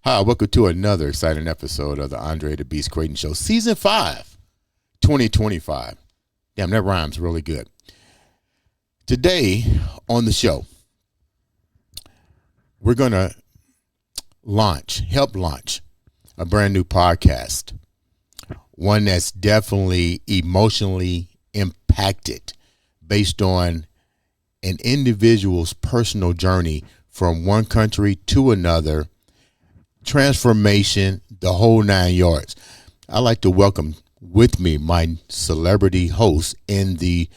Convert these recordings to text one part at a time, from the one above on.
Hi, welcome to another exciting episode of the Andre The Beast Crayton Show, Season 5, 2025. Damn, that rhymes really good. Today on the show, we're going to help launch a brand new podcast, one that's definitely emotionally impacted based on an individual's personal journey from one country to another, transformation, the whole 9 yards. I'd like to welcome with me my celebrity host and the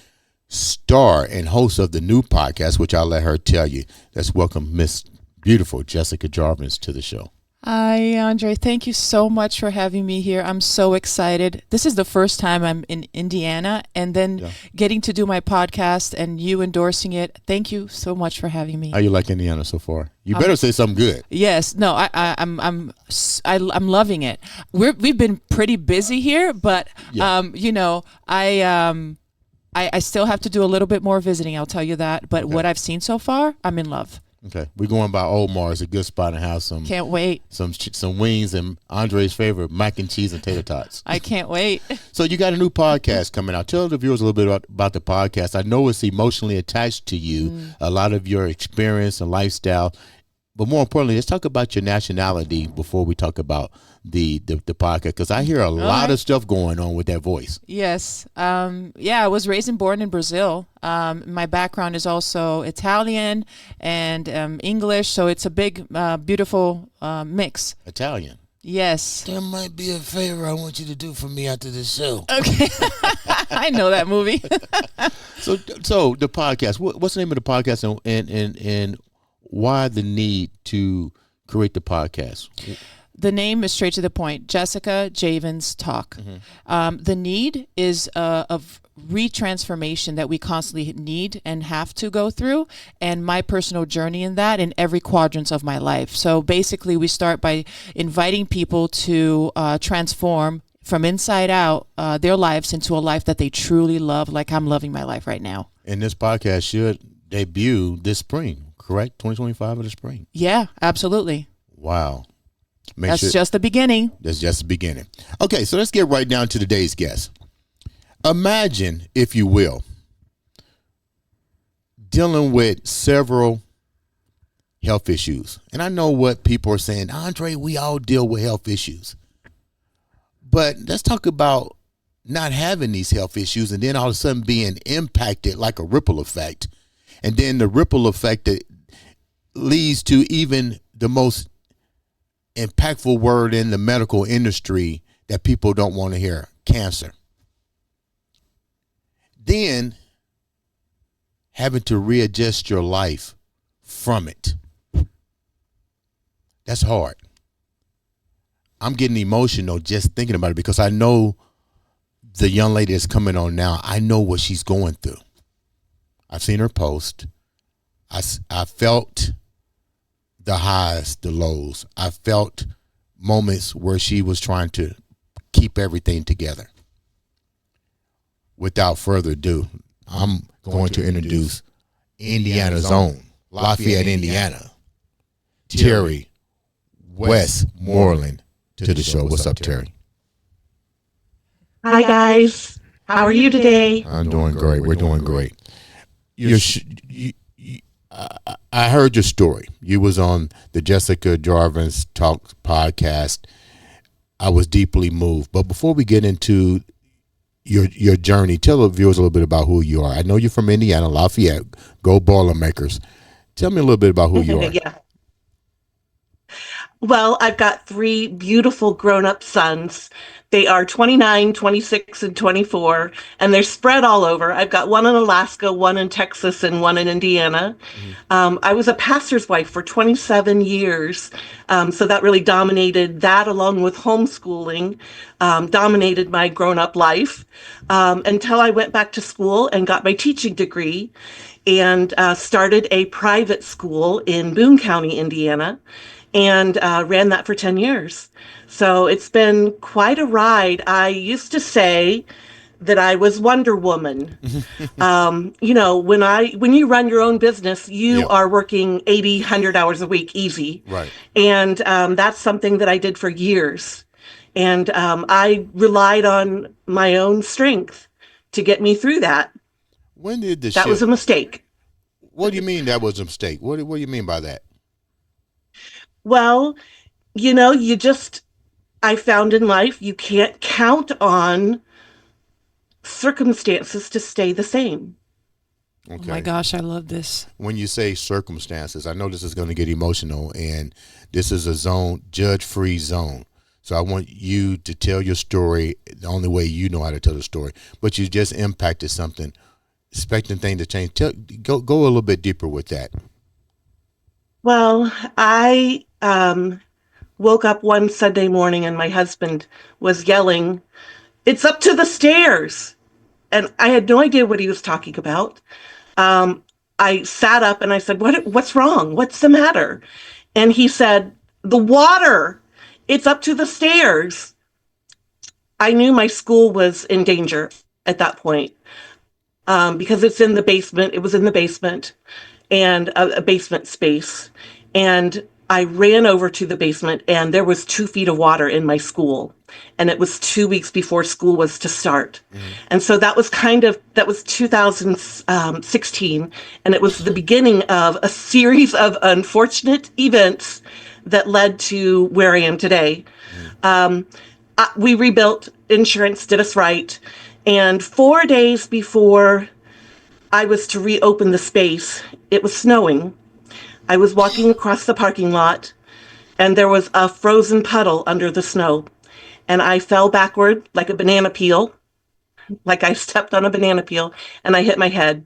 star and host of the new podcast, which I'll let her tell you. Let's welcome Miss Beautiful Jessica Jarvis to the show. Hi, Andre. Thank you so much for having me here. I'm so excited. This is the first time I'm in Indiana, and then getting to do my podcast and you endorsing it. Thank you so much for having me. How you like Indiana so far? You better say something good. Yes. No. I'm loving it. We've been pretty busy here, but I still have to do a little bit more visiting. I'll tell you that. But what I've seen so far, I'm in love. Okay, we're going by Old Mars, a good spot to have some. Can't wait. Some wings and Andre's favorite mac and cheese and tater tots. I can't wait. So you got a new podcast coming out. Tell the viewers a little bit about the podcast. I know it's emotionally attached to you, a lot of your experience and lifestyle. But more importantly, let's talk about your nationality before we talk about the podcast, because I hear a lot of stuff going on with that voice. Yes. I was raised and born in Brazil. My background is also Italian and English, so it's a big, beautiful mix. Italian? Yes. There might be a favor I want you to do for me after this show. Okay. I know that movie. So the podcast, what's the name of the podcast and why the need to create the podcast? The name is straight to the point. Jessica Javins Talk. Mm-hmm. The need is of retransformation that we constantly need and have to go through, and my personal journey in that in every quadrant of my life. So basically, we start by inviting people to transform from inside out their lives into a life that they truly love, like I'm loving my life right now. And this podcast should debut this spring, correct? 2025 of the spring. Yeah, absolutely. Wow. That's just the beginning. That's just the beginning. Okay, so let's get right down to today's guest. Imagine, if you will, dealing with several health issues. And I know what people are saying, Andre, we all deal with health issues. But let's talk about not having these health issues and then all of a sudden being impacted like a ripple effect. And then the ripple effect that leads to even the most impactful word in the medical industry that people don't want to hear, cancer. Then having to readjust your life from it. That's hard. I'm getting emotional just thinking about it because I know the young lady that's coming on now. I know what she's going through. I've seen her post. I felt the highs, the lows. I felt moments where she was trying to keep everything together. Without further ado, I'm going to introduce Indiana's own, Lafayette, Indiana, Terri Westmoreland to the show. What's up, Terri? Hi, guys. How are you today? I'm doing great. We're doing great. I heard your story. You was on the Jessica Jarvis Talk podcast. I was deeply moved. But before we get into your journey, tell the viewers a little bit about who you are. I know you're from Indiana, Lafayette. Go Boilermakers. Tell me a little bit about who you are. Yeah. Well, I've got 3 beautiful grown-up sons. They are 29, 26, and 24, and they're spread all over. I've got one in Alaska, one in Texas, and one in Indiana. I was a pastor's wife for 27 years, so that really dominated that, along with homeschooling, dominated my grown-up life until I went back to school and got my teaching degree. and started a private school in Boone County, Indiana, and ran that for 10 years. So it's been quite a ride. I used to say that I was Wonder Woman. When you run your own business, you Yeah. are working 80, 100 hours a week, easy. Right. And that's something that I did for years. And I relied on my own strength to get me through that. When did the That was shift? a mistake. What do you mean that was a mistake? What do you mean by that? Well, you just, I found in life, you can't count on circumstances to stay the same. Oh my Okay. gosh, I love this. When you say circumstances, I know this is going to get emotional, and this is a judge-free zone. So I want you to tell your story the only way you know how to tell the story. But you just impacted something, expecting things to change. Go a little bit deeper with that. Well, I woke up one Sunday morning and my husband was yelling, "It's up to the stairs." And I had no idea what he was talking about. I sat up and I said, what's wrong? What's the matter? And he said, "The water, it's up to the stairs." I knew my school was in danger at that point, because it's in the basement. It was in the basement, and a basement space. And I ran over to the basement and there was 2 feet of water in my school. And it was 2 weeks before school was to start. And so that was 2016. And it was the beginning of a series of unfortunate events that led to where I am today. We rebuilt, insurance did us right. And 4 days before I was to reopen the space, it was snowing. I was walking across the parking lot and there was a frozen puddle under the snow. And I fell backward like a banana peel, like I stepped on a banana peel, and I hit my head.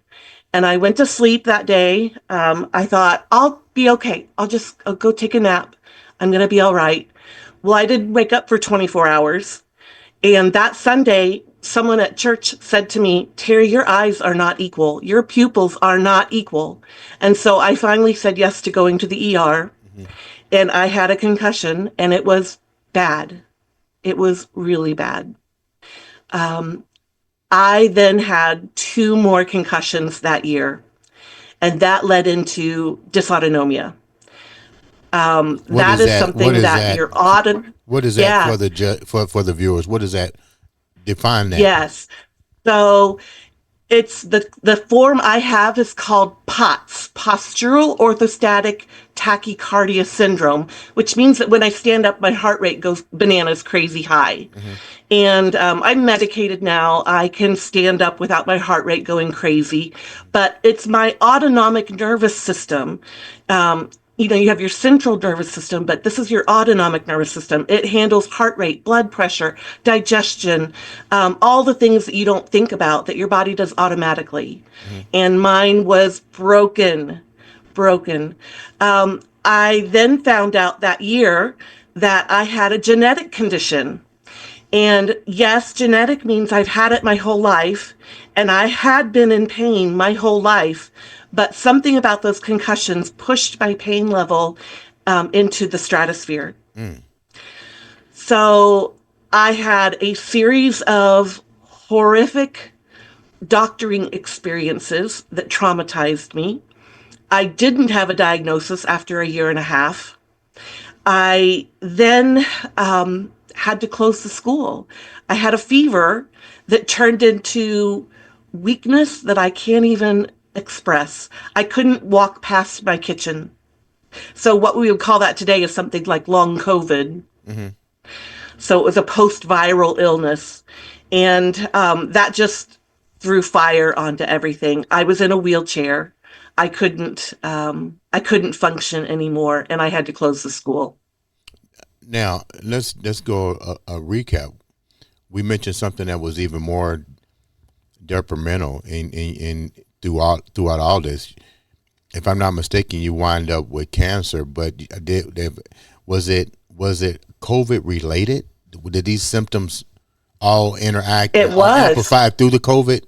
And I went to sleep that day. I thought, I'll be okay. I'll go take a nap. I'm going to be all right. Well, I didn't wake up for 24 hours. And that Sunday, someone at church said to me, "Terri, your eyes are not equal. Your pupils are not equal." And so I finally said yes to going to the ER. And I had a concussion, and it was bad. It was really bad. I then had 2 more concussions that year, and that led into dysautonomia. What That is is that? What something is that that? your auto, What is that yeah, for the viewers? What does that define that? yes. So it's the form I have is called POTS, postural orthostatic tachycardia syndrome, which means that when I stand up, my heart rate goes bananas crazy high. And I'm medicated now. I can stand up without my heart rate going crazy, but it's my autonomic nervous system. You have your central nervous system, but this is your autonomic nervous system. It handles heart rate, blood pressure, digestion, all the things that you don't think about that your body does automatically. And mine was broken. I then found out that year that I had a genetic condition. And yes, genetic means I've had it my whole life, and I had been in pain my whole life, but something about those concussions pushed my pain level into the stratosphere. So I had a series of horrific doctoring experiences that traumatized me. I didn't have a diagnosis after a year and a half. I then had to close the school. I had a fever that turned into weakness that I can't even express. I couldn't walk past my kitchen. So what we would call that today is something like long COVID. So it was a post-viral illness. And that just threw fire onto everything. I was in a wheelchair. I couldn't function anymore, and I had to close the school. Now let's go a recap. We mentioned something that was even more detrimental in throughout all this. If I'm not mistaken, you wind up with cancer. But was it COVID related? Did these symptoms all interact, It was. amplified through the COVID?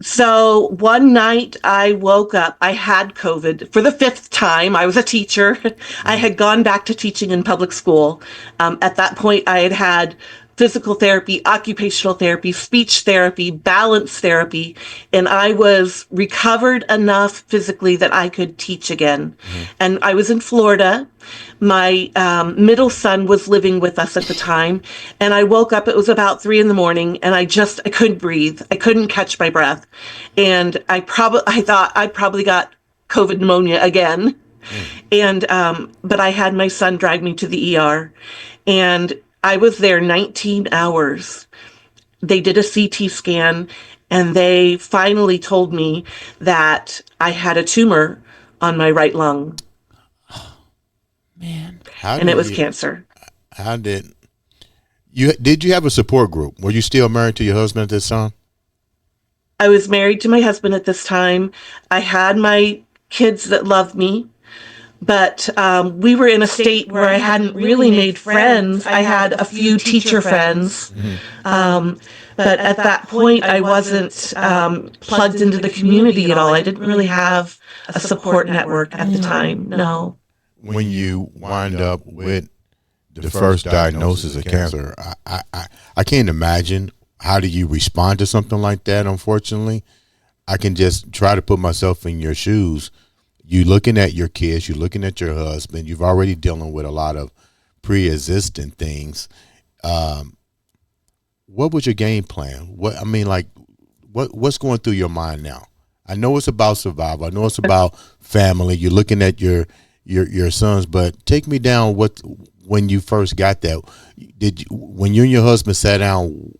So one night I woke up. I had COVID for the fifth time. I was a teacher. I had gone back to teaching in public school. At that point, I had had physical therapy, occupational therapy, speech therapy, balance therapy, and I was recovered enough physically that I could teach again. And I was in Florida. My middle son was living with us at the time, and I woke up. It was about 3 in the morning, and I couldn't breathe. I couldn't catch my breath, and I thought I probably got COVID pneumonia again. And but I had my son drag me to the ER, and I was there 19 hours. They did a CT scan, and they finally told me that I had a tumor on my right lung, Man. How and it did was you? cancer. How did you have a support group? Were you still married to your husband at this time? I was married to my husband at this time. I had my kids that loved me, but we were in a state where I hadn't really made friends. I had a few teacher friends, um, but at that point, I wasn't plugged into the community at all. I didn't really have a support network at the time. No. When you wind up with the first diagnosis of cancer, I can't imagine how do you respond to something like that. Unfortunately, I can just try to put myself in your shoes. You looking at your kids, you're looking at your husband. You've already dealing with a lot of pre-existing things. What was your game plan? What's going through your mind now? I know it's about survival. I know it's about family. You're looking at your sons, but take me down. When you first got that, when you and your husband sat down,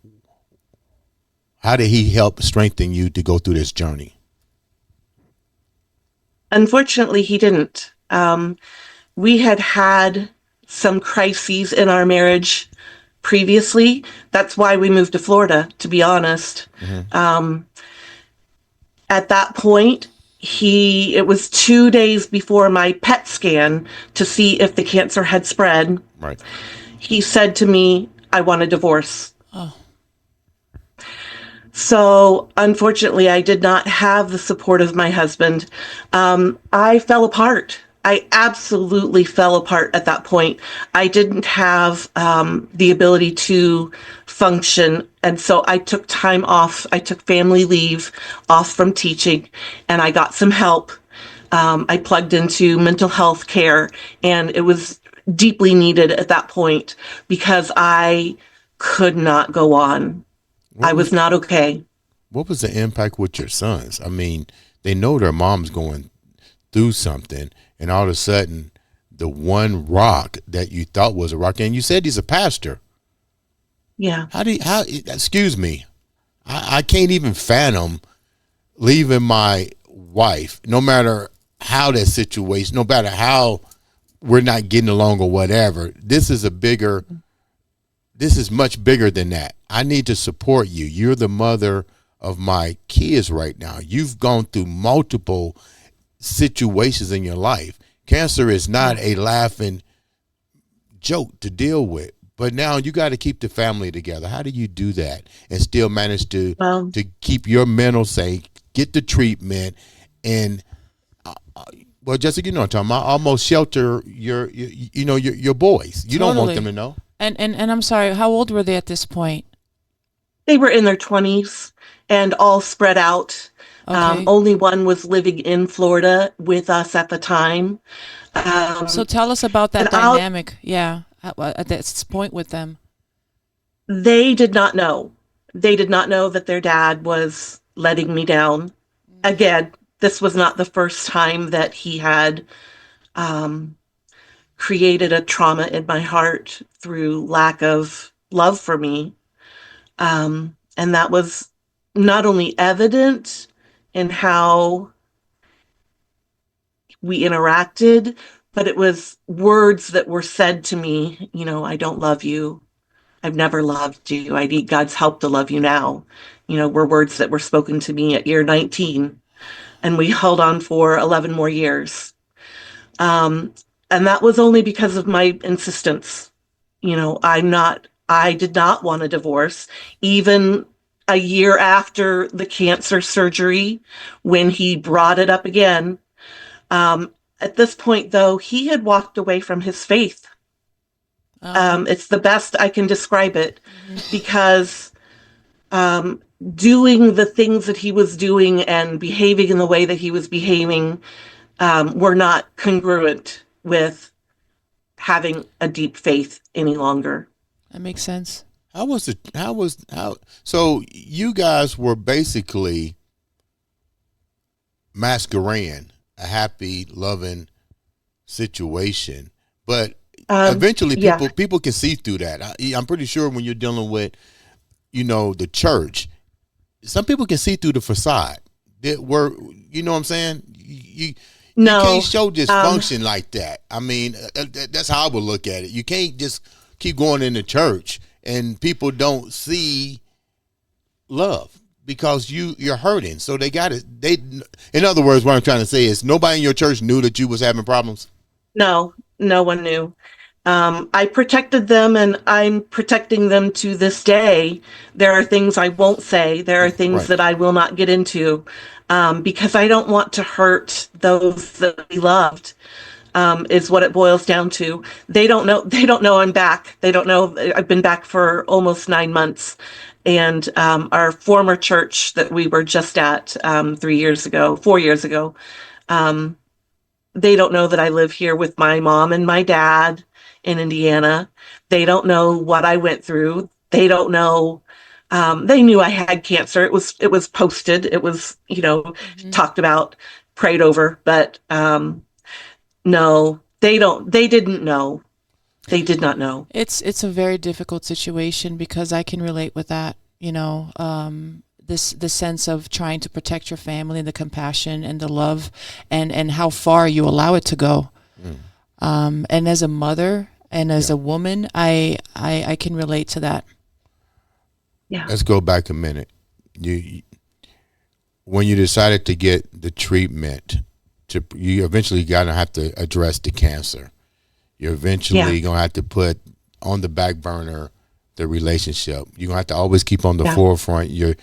how did he help strengthen you to go through this journey? Unfortunately, he didn't. We had had some crises in our marriage previously. That's why we moved to Florida, to be honest. At that point, it was 2 days before my PET scan to see if the cancer had spread. Right. He said to me, I want a divorce. Oh. So unfortunately, I did not have the support of my husband. I fell apart. I absolutely fell apart at that point. I didn't have the ability to function. And so I took time off. I took family leave off from teaching, and I got some help. I plugged into mental health care, and it was deeply needed at that point because I could not go on. I was not okay. What was the impact with your sons? I mean, they know their mom's going through something, and all of a sudden, the one rock that you thought was a rock, and you said he's a pastor. Yeah. Excuse me, I can't even fathom leaving my wife, no matter how that situation, no matter how we're not getting along or whatever. This is much bigger than that. I need to support you. You're the mother of my kids right now. You've gone through multiple situations in your life. Cancer is not a laughing joke to deal with, but now you got to keep the family together. How do you do that and still manage to keep your mental safe, get the treatment, and well, Jessica, you know what I'm talking about. Almost shelter your boys. You don't want them to know. And I'm sorry, how old were they at this point? They were in their 20s and all spread out. Okay. Only one was living in Florida with us at the time. So tell us about that and dynamic. Yeah, at this point with them. They did not know. They did not know that their dad was letting me down. Again, this was not the first time that he had created a trauma in my heart through lack of love for me. And that was not only evident in how we interacted, but it was words that were said to me, I don't love you. I've never loved you. I need God's help to love you now. Were words that were spoken to me at year 19. And we held on for 11 more years. And that was only because of my insistence. I did not want a divorce. Even a year after the cancer surgery, when he brought it up again. At this point, though, he had walked away from his faith. It's the best I can describe it, because doing the things that he was doing and behaving in the way that he was behaving were not congruent with having a deep faith any longer. That makes sense. So you guys were basically masquerading a happy, loving situation, but eventually people can see through that. I'm pretty sure when you're dealing with, the church, some people can see through the facade. You know what I'm saying? You can't show dysfunction like that. I mean, that's how I would look at it. You can't just keep going into church and people don't see love because you're hurting. So in other words, what I'm trying to say is nobody in your church knew that you was having problems. No one knew. I protected them, and I'm protecting them to this day. There are things I won't say. There are things that I will not get into, because I don't want to hurt those that we loved, is what it boils down to. They don't know I'm back. They don't know I've been back for almost 9 months. And our former church that we were just at 4 years ago, they don't know that I live here with my mom and my dad in Indiana. They don't know what I went through. They don't know. They knew I had cancer. It was posted. It was, talked about, prayed over, but no, they don't. They didn't know. They did not know. It's a very difficult situation because I can relate with that. The sense of trying to protect your family, and the compassion and the love, and how far you allow it to go. And as a mother and as a woman, I can relate to that. Yeah. Let's go back a minute. When you decided to get the treatment, you eventually gonna have to address the cancer. You're eventually gonna have to put on the back burner the relationship. You're gonna have to always keep on the forefront your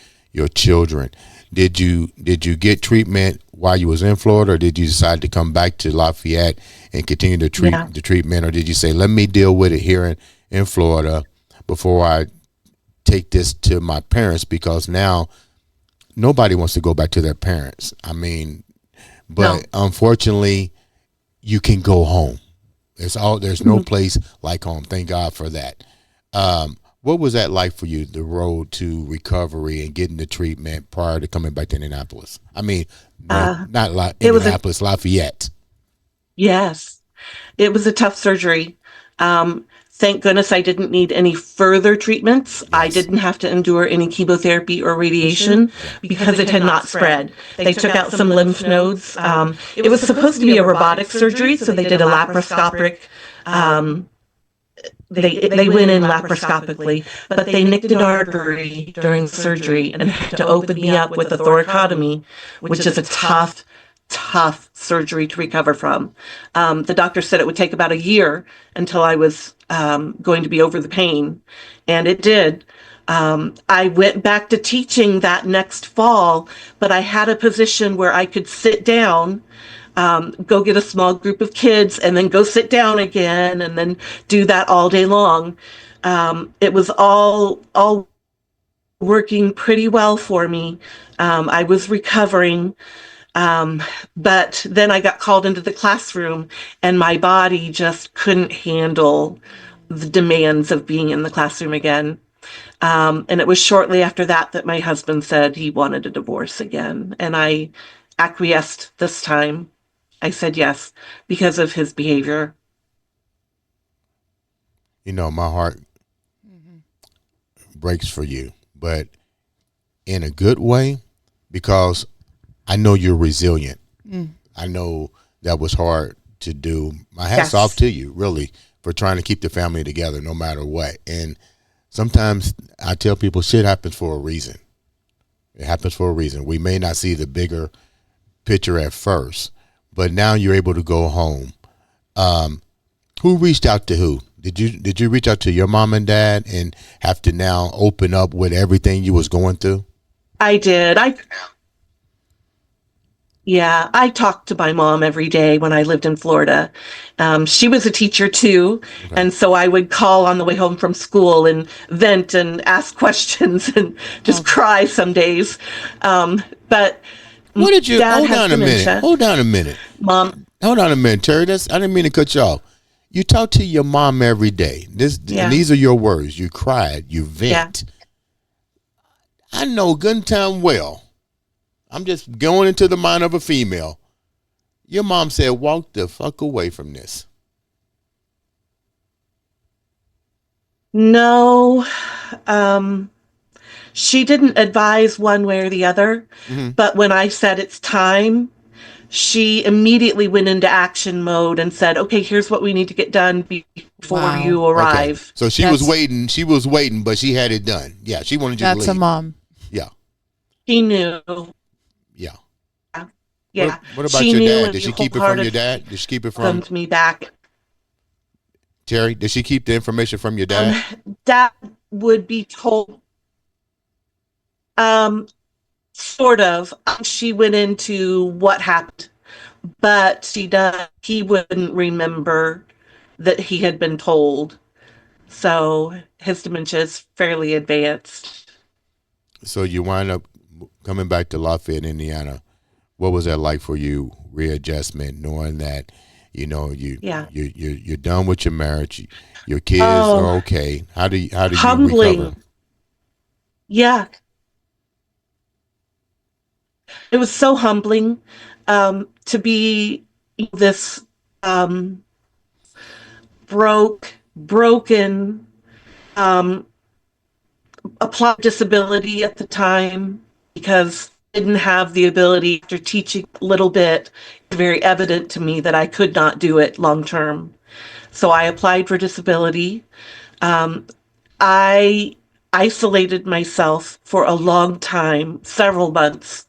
children. Did you get treatment while you was in Florida, or did you decide to come back to Lafayette and continue to treat the treatment, or did you say, let me deal with it here in Florida before I take this to my parents, because now nobody wants to go back to their parents. I mean, but unfortunately you can go home. There's no place like home. Thank God for that. What was that like for you, the road to recovery and getting the treatment prior to coming back to Indianapolis? I mean, Indianapolis, Lafayette. Yes, it was a tough surgery. Thank goodness I didn't need any further treatments. Yes. I didn't have to endure any chemotherapy or radiation because it had not spread. They took out some lymph nodes. It was supposed to be a robotic surgery, so they did a laparoscopic. They went in laparoscopically, but they nicked an artery during surgery and had to open me up with a thoracotomy, which is a tough surgery to recover from. The doctor said it would take about a year until I was going to be over the pain, and it did. I went back to teaching that next fall, but I had a position where I could sit down, go get a small group of kids, and then go sit down again, and then do that all day long. It was all working pretty well for me. I was recovering. But then I got called into the classroom, and my body just couldn't handle the demands of being in the classroom again. And it was shortly after that my husband said he wanted a divorce again. And I acquiesced this time. I said yes, because of his behavior. My heart breaks for you, but in a good way, because I know you're resilient. I know that was hard to do. My hat's off to you, really, for trying to keep the family together no matter what. And sometimes I tell people shit happens for a reason. It happens for a reason. We may not see the bigger picture at first, but now you're able to go home. Who reached out to who? Did you reach out to your mom and dad and have to now open up with everything you was going through? I did. Yeah, I talked to my mom every day when I lived in Florida. She was a teacher too, Okay. and so I would call on the way home from school and vent and ask questions and just Oh, cry some days. But What did you dad hold has on a minute? dementia. Hold on a minute. Mom, Hold on a minute, Terry. I didn't mean to cut you off. You talk to your mom every day. And yeah, these are your words. You cried. You yeah. vent. I know good and time well. I'm just going into the mind of a female. Your mom said, "Walk the fuck away from this." No, um, she didn't advise one way or the other. Hmm. But when I said it's time, she immediately went into action mode and said, okay, here's what we need to get done before wow. you Okay. arrive. So she was That's waiting. She was waiting, but she had it done. Yeah. She wanted you to that's a leave. mom. Yeah. She knew. Yeah. What Yeah. What about She your knew dad? and Did she she keep it from your wholeheartedly dad? Did she keep it from welcomed me back. Terry? Did she keep the information from your Um, dad? Dad would be told, um, sort of. She went into what happened, but he wouldn't remember that he had been told. So his dementia is fairly advanced. So you wind up coming back to Lafayette, Indiana. What was that like for you? Readjustment, knowing that Yeah. you're done with your marriage, your kids are Oh, okay. How do you recover? humbling. Yeah, it was so humbling to be this um, broken, um, applied disability at the time because I didn't have the ability after teaching a little bit. It's very evident to me that I could not do it long term. So I applied for disability. Um, I isolated myself for a long time, several months.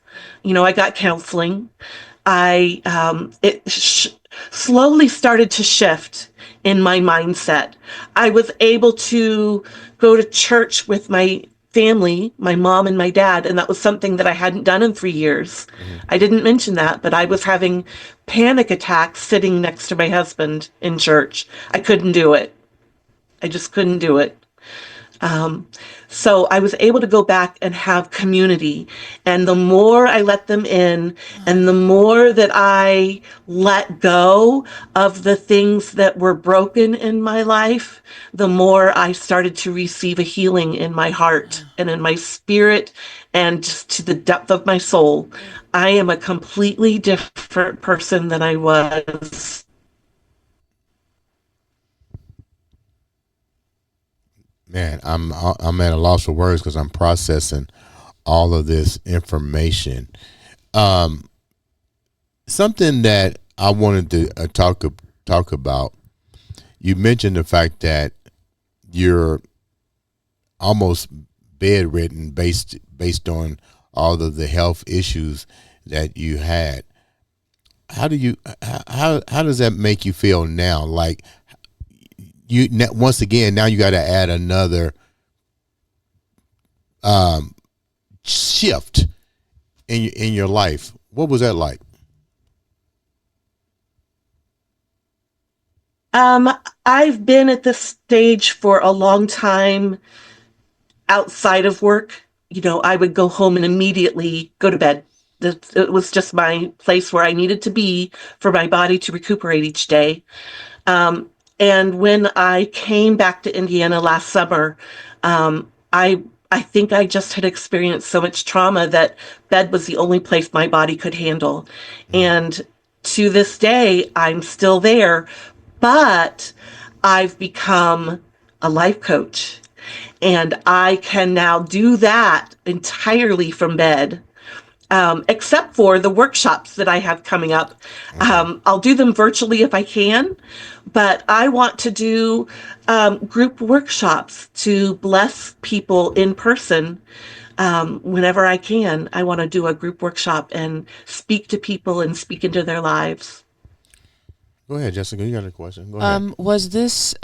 I got counseling. It slowly started to shift in my mindset. I was able to go to church with my family, my mom and my dad, and that was something that I hadn't done in 3 years. Hmm. I didn't mention that, but I was having panic attacks sitting next to my husband in church. I couldn't do it. I just couldn't do it. Um, so I was able to go back and have community. And the more I let them in, and the more that I let go of the things that were broken in my life, the more I started to receive a healing in my heart and in my spirit and just to the depth of my soul. I am a completely different person than I was. Man, I'm at a loss for words because I'm processing all of this information. Um, Something that I wanted to talk about. You mentioned the fact that you're almost bedridden based on all of the health issues that you had. How does that make you feel now? Like once again now you got to add another um, shift in your life. What was that like? Um, I've been at this stage for a long time outside of work. I would go home and immediately go to bed. It was just my place where I needed to be for my body to recuperate each day. Um, and when I came back to Indiana last summer, I think I just had experienced so much trauma that bed was the only place my body could handle. Mm. And to this day, I'm still there, but I've become a life coach. And I can now do that entirely from bed, except for the workshops that I have coming up. Okay. I'll do them virtually if I can, but I want to do group workshops to bless people in person whenever I can. I want to do a group workshop and speak to people and speak into their lives. Go ahead, Jessica. You got a question. Go ahead. Was this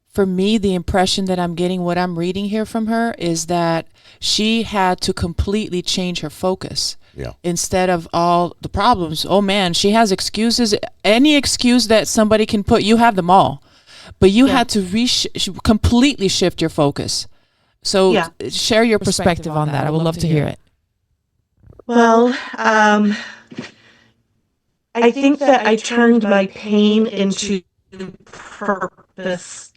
for me, the impression that I'm getting, what I'm reading here from her, is that she had to completely change her focus. Yeah. Instead of all the problems, oh man, she has excuses. Any excuse that somebody can put, you have them all. But you had to completely shift your focus. So share your perspective on that. I would love to hear it. Well, I think that I turned my pain into purpose.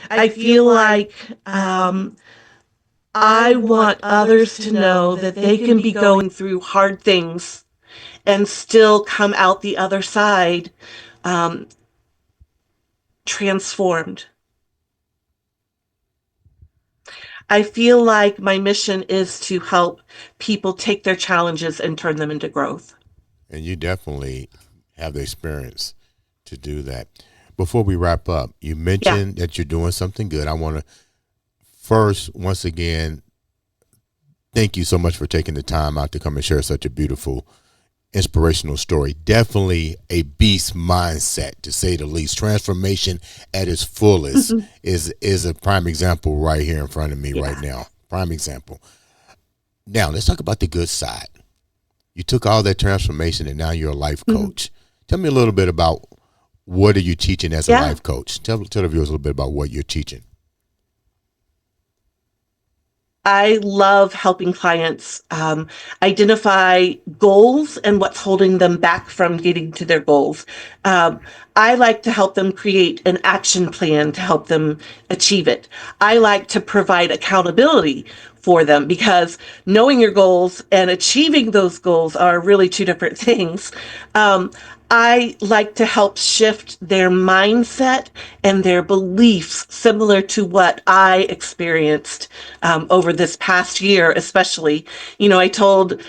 I feel like I want others to know that they can be going through hard things and still come out the other side transformed. I feel like my mission is to help people take their challenges and turn them into growth. And you definitely have the experience to do that. Before we wrap up, you mentioned that you're doing something good. I want to first, once again, thank you so much for taking the time out to come and share such a beautiful, inspirational story. Definitely a beast mindset, to say the least. Transformation at its fullest is a prime example right here in front of me right now. Prime example. Now, let's talk about the good side. You took all that transformation and now you're a life coach. Tell me a little bit about what are you teaching as a life coach? Tell the viewers a little bit about what you're teaching. I love helping clients identify goals and what's holding them back from getting to their goals. I like to help them create an action plan to help them achieve it. I like to provide accountability for them, because knowing your goals and achieving those goals are really two different things. I like to help shift their mindset and their beliefs, similar to what I experienced over this past year, especially. You know, I told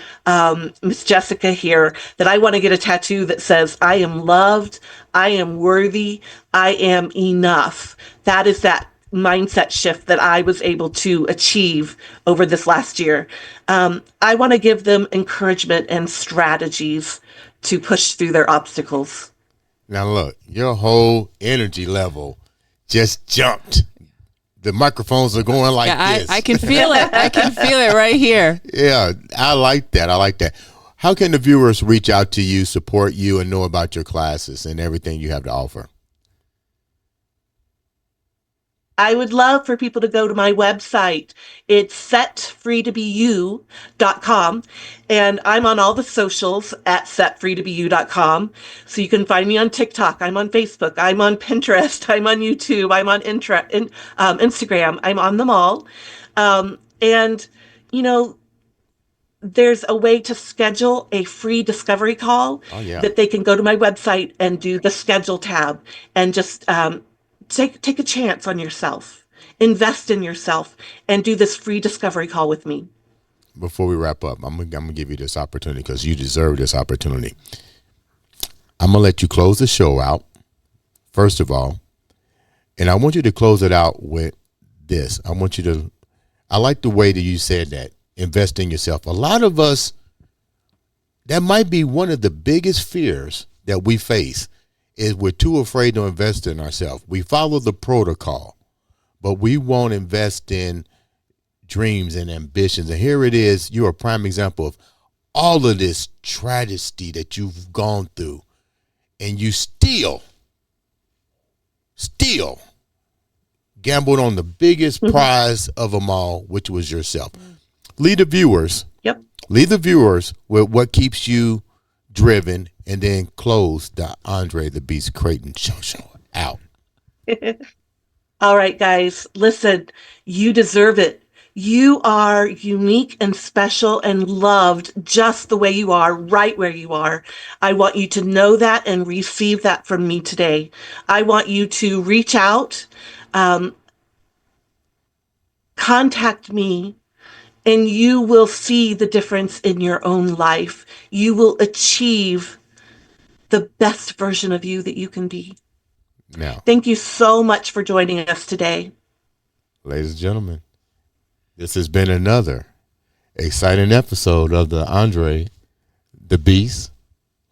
Miss Jessica here that I want to get a tattoo that says, I am loved, I am worthy, I am enough. That is that mindset shift that I was able to achieve over this last year. I want to give them encouragement and strategies to push through their obstacles. Now look, your whole energy level just jumped. The microphones are going like this. I can feel it. I can feel it right here. Yeah, I like that. I like that. How can the viewers reach out to you, support you, and know about your classes and everything you have to offer? I would love for people to go to my website. It's setfreetobeyou.com, and I'm on all the socials at setfreetobeyou.com. So you can find me on TikTok. I'm on Facebook. I'm on Pinterest. I'm on YouTube. I'm on Instagram. I'm on them all. And, you know, there's a way to schedule a free discovery call that they can go to my website and do the schedule tab and just take a chance on yourself, invest in yourself, and do this free discovery call with me. Before we wrap up, I'm gonna give you this opportunity because you deserve this opportunity. I'm gonna let you close the show out, first of all, and I want you to close it out with this. I like the way that you said that, invest in yourself. A lot of us, that might be one of the biggest fears that we face, is we're too afraid to invest in ourselves. We follow the protocol, but we won't invest in dreams and ambitions. And here it is. You're a prime example of all of this tragedy that you've gone through, and you still gambled on the biggest prize of them all, which was yourself. Lead the viewers with what keeps you driven, and then close the Andre the Beast Crayton show out. All right, guys, listen, you deserve it. You are unique and special and loved just the way you are, right where you are. I want you to know that and receive that from me today. I want you to reach out, contact me, and you will see the difference in your own life. You will achieve the best version of you that you can be. Now, thank you so much for joining us today. Ladies and gentlemen, this has been another exciting episode of the Andre the Beast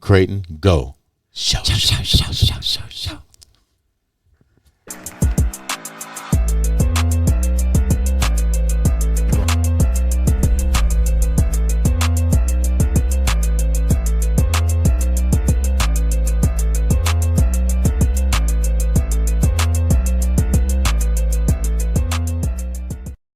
Crayton Go Show. Show.